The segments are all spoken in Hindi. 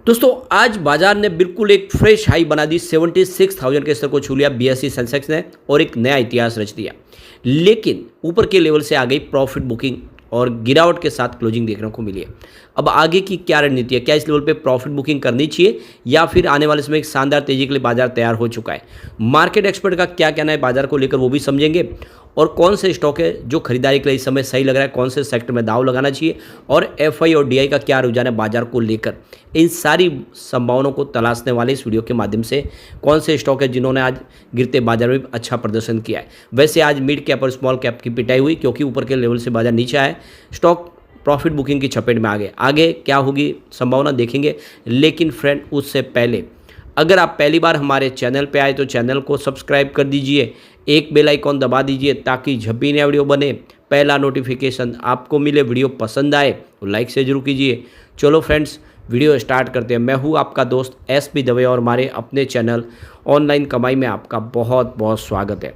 दोस्तों आज बाजार ने बिल्कुल एक फ्रेश हाई बना दी। 76,000 के स्तर को छू लिया बीएसई सेंसेक्स ने और एक नया इतिहास रच दिया। लेकिन ऊपर के लेवल से आ गई प्रॉफिट बुकिंग और गिरावट के साथ क्लोजिंग देखने को मिली है। अब आगे की क्या रणनीति है? क्या इस लेवल पे प्रॉफिट बुकिंग करनी चाहिए या फिर आने वाले समय एक शानदार तेजी के लिए बाजार तैयार हो चुका है? मार्केट एक्सपर्ट का क्या कहना है बाजार को लेकर वो भी समझेंगे। और कौन से स्टॉक है जो खरीदारी के लिए इस समय सही लग रहा है, कौन से सेक्टर में दाव लगाना चाहिए और एफआई और डीआई का क्या रुझान है बाजार को लेकर, इन सारी संभावनाओं को तलाशने वाले इस वीडियो के माध्यम से कौन से स्टॉक है जिन्होंने आज गिरते बाजार में अच्छा प्रदर्शन किया है। वैसे आज मिड कैप और स्मॉल कैप की पिटाई हुई क्योंकि ऊपर के लेवल से बाजार नीचे आया, स्टॉक प्रॉफिट बुकिंग की चपेट में आगे क्या होगी संभावना देखेंगे। लेकिन फ्रेंड उससे पहले अगर आप पहली बार हमारे चैनल पे आए तो चैनल को सब्सक्राइब कर दीजिए, एक बेल आइकॉन दबा दीजिए ताकि जब भी नया वीडियो बने पहला नोटिफिकेशन आपको मिले। वीडियो पसंद आए तो लाइक से जरूर कीजिए। चलो फ्रेंड्स वीडियो स्टार्ट करते हैं। मैं हूँ आपका दोस्त एसपी दवे और हमारे अपने चैनल ऑनलाइन कमाई में आपका बहुत बहुत स्वागत है।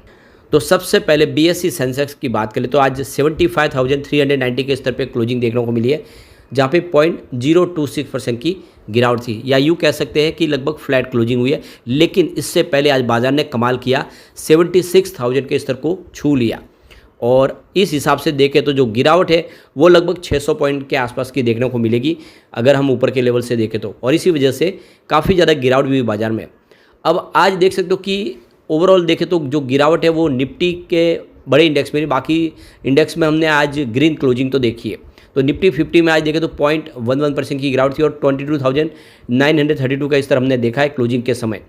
तो सबसे पहले बीएसई सेंसेक्स की बात करें तो आज 75,390 के स्तर पे क्लोजिंग देखने को मिली है, जहाँ पे 0.026% की गिरावट थी, या यूँ कह सकते हैं कि लगभग फ्लैट क्लोजिंग हुई है। लेकिन इससे पहले आज बाजार ने कमाल किया, 76,000 के स्तर को छू लिया और इस हिसाब से देखें तो जो गिरावट है वो लगभग 600 पॉइंट के आसपास की देखने को मिलेगी अगर हम ऊपर के लेवल से देखें तो, और इसी वजह से काफ़ी ज़्यादा गिरावट भी हुई बाजार में। अब आज देख सकते हो कि ओवरऑल देखें तो जो गिरावट है वो निफ्टी के बड़े इंडेक्स में, बाकी इंडेक्स में हमने आज ग्रीन क्लोजिंग तो देखी है। तो निफ्टी 50 में आज देखें तो 0.11% की गिरावट थी और 22,932 का स्तर हमने देखा है क्लोजिंग के समय।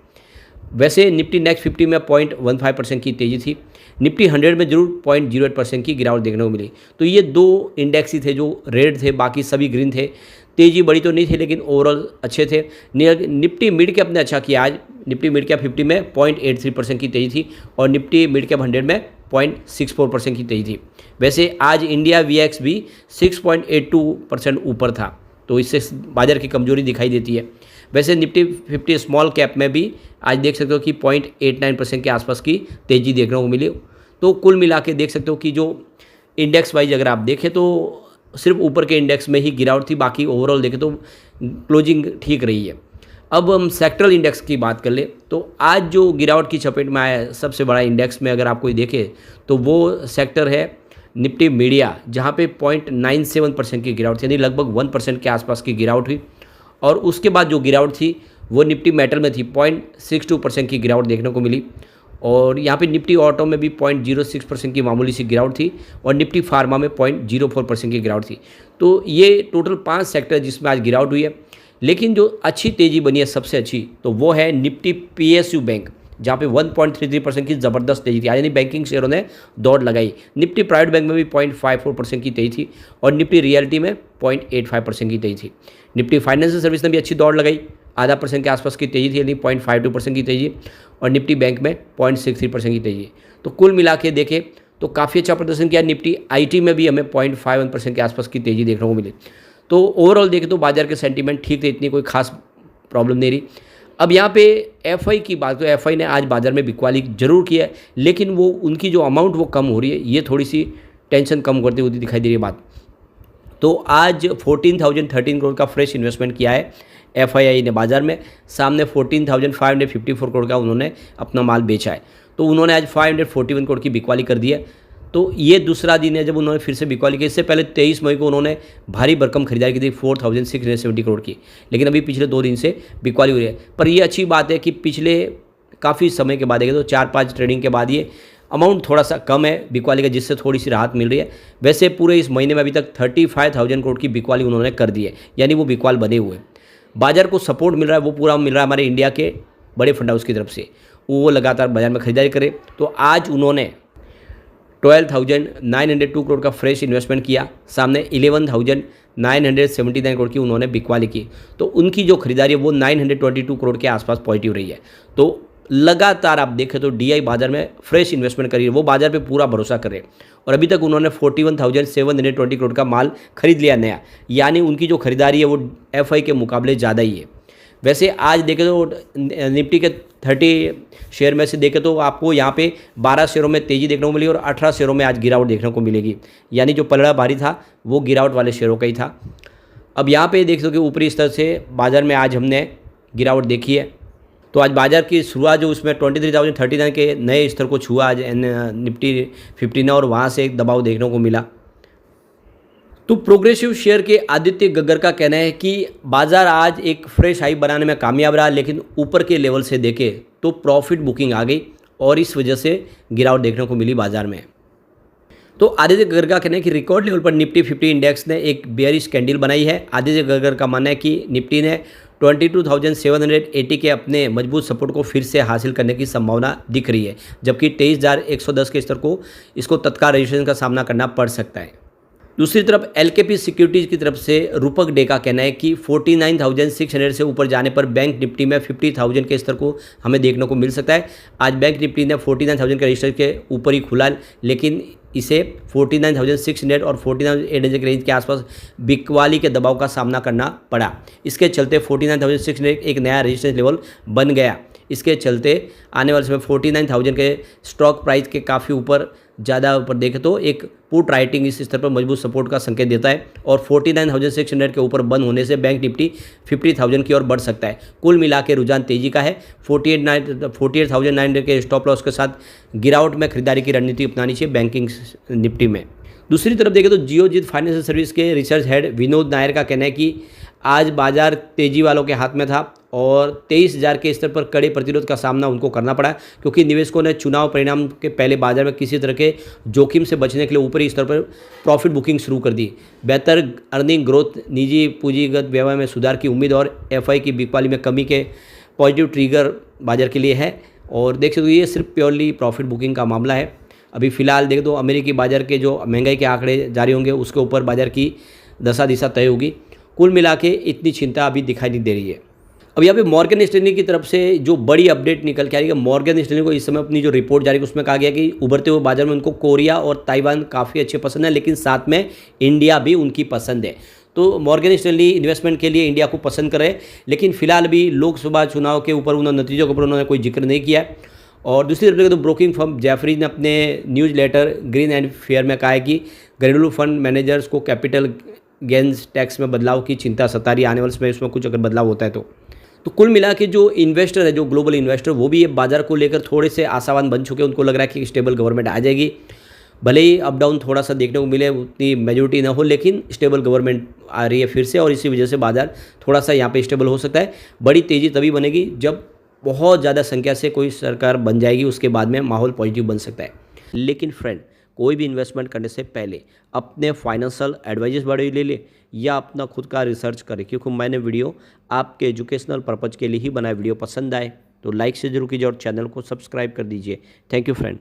वैसे निफ्टी नेक्स्ट 50 में 0.15% की तेज़ी थी। निफ्टी 100 में जरूर 0.08% की गिरावट देखने को मिली। तो ये दो इंडेक्स ही थे जो रेड थे, बाकी सभी ग्रीन थे। तेज़ी बड़ी तो नहीं थी लेकिन ओवरऑल अच्छे थे। निफ्टी मिड कैप ने अच्छा किया आज। निफ्टी मिड कैप 50 में 0.83% की तेज़ी थी और निफ्टी मिड कैप 100 में 0.64% की तेज़ी थी। वैसे आज इंडिया वीएक्स भी 6.82% ऊपर था, तो इससे बाजार की कमजोरी दिखाई देती है। वैसे निफ्टी 50 स्मॉल कैप में भी आज देख सकते हो कि 0.89% के आसपास की तेज़ी देखने को मिली। तो कुल मिला के देख सकते हो कि जो इंडेक्स वाइज अगर आप देखें तो सिर्फ ऊपर के इंडेक्स में ही गिरावट थी, बाकी ओवरऑल देखें तो क्लोजिंग ठीक रही है। अब हम सेक्टरल इंडेक्स की बात कर ले तो आज जो गिरावट की चपेट में आया है सबसे बड़ा इंडेक्स में अगर आप कोई देखें तो वो सेक्टर है निफ्टी मीडिया, जहाँ पे 0.97% की गिरावट थी, यानी लगभग 1% के आसपास की गिरावट हुई। और उसके बाद जो गिरावट थी वो निफ्टी मेटल में थी, 0.62% की गिरावट देखने को मिली। और यहाँ पे निफ्टी ऑटो में भी 0.06% की मामूली सी गिरावट थी और निफ्टी फार्मा में 0.04% की गिरावट थी। तो ये टोटल 5 सेक्टर जिसमें आज गिरावट हुई है। लेकिन जो अच्छी तेज़ी बनी है सबसे अच्छी तो वो है निफ्टी पीएसयू बैंक, जहाँ पे 1.33% की ज़बरदस्त तेज़ी थी, यानी बैंकिंग शेयरों ने दौड़ लगाई। निफ्टी प्राइवेट बैंक में भी 0.54% की तेज़ी थी और निफ्टी रियल्टी में 0.85% की तेज़ी थी। निफ्टी फाइनेंशियल सर्विस ने भी अच्छी दौड़ लगाई, 0.5% के आसपास की तेज़ी थी, यानी 0.52% की तेज़ी, और निफ्टी बैंक में 0.63% की तेज़ी। तो कुल मिला के देखें तो काफ़ी अच्छा प्रदर्शन किया। निफ्टी आईटी में भी हमें 0.51% के आसपास की तेज़ी देखने को मिली। तो ओवरऑल देखें तो बाजार के सेंटीमेंट ठीक थे, इतनी कोई खास प्रॉब्लम नहीं रही। अब यहाँ पे एफआई की बात तो एफआई ने आज बाजार में बिकवाली जरूर किया है, लेकिन वो उनकी जो अमाउंट वो कम हो रही है, ये थोड़ी सी टेंशन कम करती हुई दिखाई दे रही है बात। तो आज 14,013 करोड़ का फ्रेश इन्वेस्टमेंट किया है एफआईआई ने बाजार में। सामने 14,554 करोड़ का उन्होंने अपना माल बेचा है। तो उन्होंने आज 541 करोड़ की बिकवाली कर दी है। तो ये दूसरा दिन है जब उन्होंने फिर से बिकवाली की। इससे पहले 23 मई को उन्होंने भारी भरकम खरीदारी की थी 4,670 करोड़ की, लेकिन अभी पिछले 2 दिन से बिकवाली हुई है। पर ये अच्छी बात है कि पिछले काफ़ी समय के बाद देखें तो 4-5 ट्रेडिंग के बाद ये अमाउंट थोड़ा सा कम है बिकवाली का, जिससे थोड़ी सी राहत मिल रही है। वैसे पूरे इस महीने में अभी तक 35,000 करोड़ की बिकवाली उन्होंने कर दी है, यानी वो बिकवाल बने हुए। बाजार को सपोर्ट मिल रहा है, वो पूरा मिल रहा है हमारे इंडिया के बड़े फंड हाउस की तरफ से, वो लगातार बाजार में खरीदारी करे। तो आज उन्होंने 12,902 करोड़ का फ्रेश इन्वेस्टमेंट किया, सामने 11,979 करोड़ की उन्होंने बिकवाली की। तो उनकी जो खरीदारी है वो 922 करोड़ के आसपास पॉजिटिव रही है। तो लगातार आप देखें तो डीआई बाजार में फ्रेश इन्वेस्टमेंट करी है, वो बाजार पे पूरा भरोसा करे और अभी तक उन्होंने 41,720 करोड़ का माल खरीद लिया नया, यानी उनकी जो खरीदारी है वो एफआई के मुकाबले ज़्यादा ही है। वैसे आज देखें तो निफ्टी के 30 शेयर में से देखें तो आपको यहाँ पे 12 शेयरों में तेज़ी देखने को मिली और 18 शेयरों में आज गिरावट देखने को मिलेगी, यानी जो पलड़ा भारी था वो गिरावट वाले शेयरों का ही था। अब यहाँ पे देख सकते हो कि ऊपरी स्तर से बाज़ार में आज हमने गिरावट देखी है। तो आज बाज़ार की शुरुआत जो उसमें 23,039 के नए स्तर को छुआ आज निफ्टी 50 ने, और वहाँ से एक दबाव देखने को मिला। तो प्रोग्रेसिव शेयर के आदित्य गग्गर का कहना है कि बाज़ार आज एक फ्रेश हाई बनाने में कामयाब रहा, लेकिन ऊपर के लेवल से देखें तो प्रॉफिट बुकिंग आ गई और इस वजह से गिरावट देखने को मिली बाज़ार में। तो आदित्य गग्गर का कहना है कि रिकॉर्ड लेवल पर निफ्टी 50 इंडेक्स ने एक बेयरिश कैंडल बनाई है। आदित्य गग्गर का मानना है कि निफ्टी ने 22,780 के अपने मजबूत सपोर्ट को फिर से हासिल करने की संभावना दिख रही है, जबकि 23,110 के स्तर को इसको तत्काल रजिस्ट्रेशन का सामना करना पड़ सकता है। दूसरी तरफ एलकेपी सिक्योरिटीज की तरफ से रूपक डे का कहना है कि 49,600 से ऊपर जाने पर बैंक निफ्टी में 50,000 के स्तर को हमें देखने को मिल सकता है। आज बैंक निफ्टी ने 49,000 के रजिस्टर के ऊपर ही खुला, लेकिन इसे 49,600 और 49,800 के रेंज के आसपास बिकवाली के दबाव का सामना करना पड़ा। इसके चलते 49,600 एक नया रेजिस्टेंस लेवल बन गया। इसके चलते आने वाले समय 49,000 के स्टॉक प्राइस के काफ़ी ऊपर ज़्यादा ऊपर देखें तो एक पुट राइटिंग इस स्तर पर मजबूत सपोर्ट का संकेत देता है, और 49,600 के ऊपर बंद होने से बैंक निफ्टी 50,000 की ओर बढ़ सकता है। कुल मिला के रुझान तेजी का है। 48,900 के स्टॉप लॉस के साथ गिरावट में खरीदारी की रणनीति अपनानी चाहिए बैंकिंग निफ्टी में। दूसरी तरफ देखें तो जियोजीत फाइनेंशियल सर्विस के रिसर्च हेड विनोद नायर का कहना है कि आज बाजार तेजी वालों के हाथ में था और 23,000 के स्तर पर कड़े प्रतिरोध का सामना उनको करना पड़ा, क्योंकि निवेशकों ने चुनाव परिणाम के पहले बाजार में किसी तरह के जोखिम से बचने के लिए ऊपरी स्तर पर प्रॉफिट बुकिंग शुरू कर दी। बेहतर अर्निंग ग्रोथ, निजी पूंजीगत व्यवहार में सुधार की उम्मीद और एफआई की बिकवाली में कमी के पॉजिटिव ट्रिगर बाजार के लिए है। और देख सकते हो ये सिर्फ प्योरली प्रॉफिट बुकिंग का मामला है। अभी फिलहाल देखें तो अमेरिकी बाजार के जो महंगाई के आंकड़े जारी होंगे उसके ऊपर बाजार की दशा दिशा तय होगी। कुल मिला के इतनी चिंता अभी दिखाई नहीं दे रही है। अब यहाँ पे मॉर्गन स्टैनली की तरफ से जो बड़ी अपडेट निकल के आ रही है, मॉर्गन स्टैनली को इस समय अपनी जो रिपोर्ट जारी की उसमें कहा गया कि उभरते हुए बाजार में उनको कोरिया और ताइवान काफ़ी अच्छे पसंद है, लेकिन साथ में इंडिया भी उनकी पसंद है। तो मॉर्गन स्टैनली इन्वेस्टमेंट के लिए इंडिया को पसंद करे, लेकिन फिलहाल भी लोकसभा चुनाव के ऊपर उन्होंने नतीजों के ऊपर उन्होंने कोई जिक्र नहीं किया। और दूसरी तरफ तो ब्रोकिंग फर्म जेफरीज ने अपने news letter green and fair में कहा है कि घरेलू फंड मैनेजर्स को कैपिटल गेंस टैक्स में बदलाव की चिंता सता रही, आने वाले समय इसमें कुछ अगर बदलाव होता है तो कुल मिला के जो इन्वेस्टर है, जो ग्लोबल इन्वेस्टर, वो भी ये बाजार को लेकर थोड़े से आशावान बन चुके हैं। उनको लग रहा है कि स्टेबल गवर्नमेंट आ जाएगी, भले ही अप डाउन थोड़ा सा देखने को मिले, उतनी मेजोरिटी ना हो, लेकिन स्टेबल गवर्नमेंट आ रही है फिर से, और इसी वजह से बाजार थोड़ा सा यहाँ पे स्टेबल हो सकता है। बड़ी तेज़ी तभी बनेगी जब बहुत ज़्यादा संख्या से कोई सरकार बन जाएगी, उसके बाद में माहौल पॉजिटिव बन सकता है। लेकिन फ्रेंड, कोई भी इन्वेस्टमेंट करने से पहले अपने फाइनेंशियल एडवाइजर्स बड़े ले ले या अपना खुद का रिसर्च करें, क्योंकि मैंने वीडियो आपके एजुकेशनल पर्पज़ के लिए ही बनाया। वीडियो पसंद आए तो लाइक से जरूर कीजिए और चैनल को सब्सक्राइब कर दीजिए। Thank you friend.